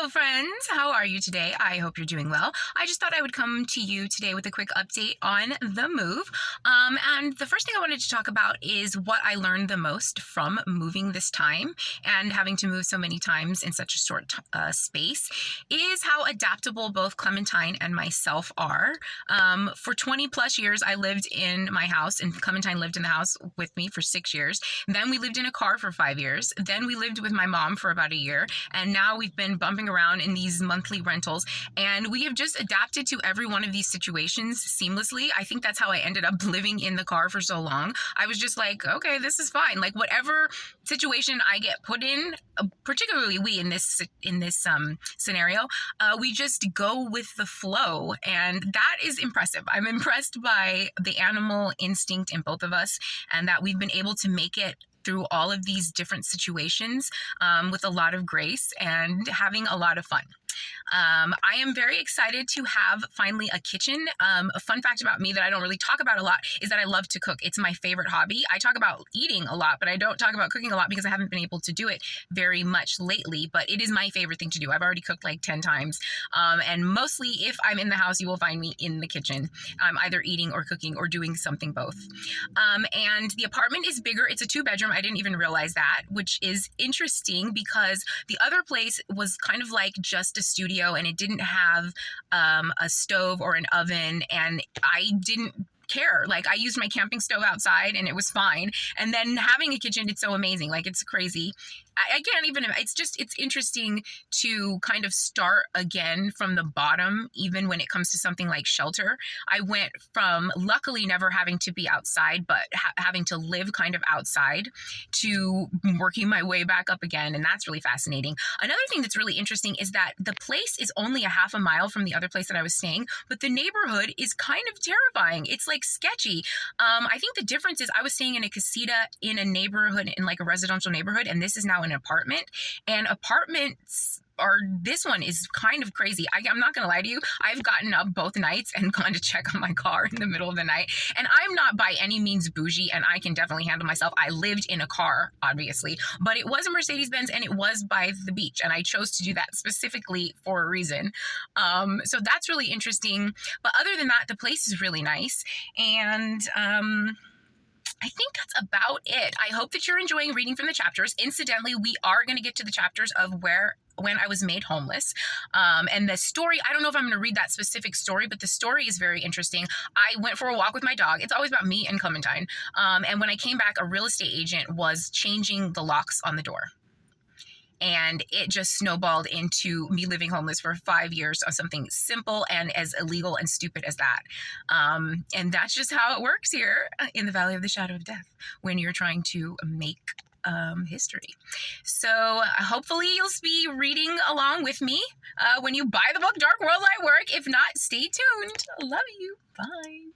Hello, friends. How are you today? I hope you're doing well. I just thought I would come to you today with a quick update on the move. And the first thing I wanted to talk about is what I learned the most from moving this time and having to move so many times in such a short space is how adaptable both Clementine and myself are. For 20 plus years, I lived in my house, and Clementine lived in the house with me for 6 years. Then we lived in a car for 5 years. Then we lived with my mom for about a year. And now we've been bumping around in these monthly rentals, and we have just adapted to every one of these situations seamlessly. I think that's how I ended up living in the car for so long. I was just like, okay, this is fine. Like whatever situation I get put in, particularly we in this scenario, we just go with the flow, and that is impressive. I'm impressed by the animal instinct in both of us, and that we've been able to make it through all of these different situations with a lot of grace and having a lot of fun. I am very excited to have finally a kitchen. A fun fact about me that I don't really talk about a lot is that I love to cook. It's my favorite hobby. I talk about eating a lot, but I don't talk about cooking a lot because I haven't been able to do it very much lately, but it is my favorite thing to do. I've already cooked like 10 times. And mostly if I'm in the house, you will find me in the kitchen. I'm either eating or cooking or doing something both. And the apartment is bigger. It's a 2-bedroom. I didn't even realize that, which is interesting because the other place was kind of like just a studio, and it didn't have a stove or an oven, and I didn't care. Like I used my camping stove outside and it was fine. And then having a kitchen, it's so amazing. Like it's crazy. I can't even, it's interesting to kind of start again from the bottom, even when it comes to something like shelter. I went from luckily never having to be outside, but having to live kind of outside, to working my way back up again. And that's really fascinating. Another thing that's really interesting is that the place is only a half a mile from the other place that I was staying, but the neighborhood is kind of terrifying. It's like sketchy. I think the difference is I was staying in a casita in a neighborhood, in like a residential neighborhood, and this is now an apartment, and apartments this one is kind of crazy. I'm not gonna lie to you. I've gotten up both nights and gone to check on my car in the middle of the night, and I'm not by any means bougie, and I can definitely handle myself. I lived in a car, obviously, but it was a Mercedes-Benz, and it was by the beach, and I chose to do that specifically for a reason. So that's really interesting. But other than that, the place is really nice, and I think that's about it. I hope that you're enjoying reading from the chapters. Incidentally, we are going to get to the chapters of when I was made homeless. And the story, I don't know if I'm going to read that specific story, but the story is very interesting. I went for a walk with my dog. It's always about me and Clementine. And when I came back, a real estate agent was changing the locks on the door. And it just snowballed into me living homeless for 5 years on something simple and as illegal and stupid as that. And that's just how it works here in the Valley of the Shadow of Death when you're trying to make history. So hopefully you'll be reading along with me when you buy the book Dark World Light Work. If not, stay tuned. Love you. Bye.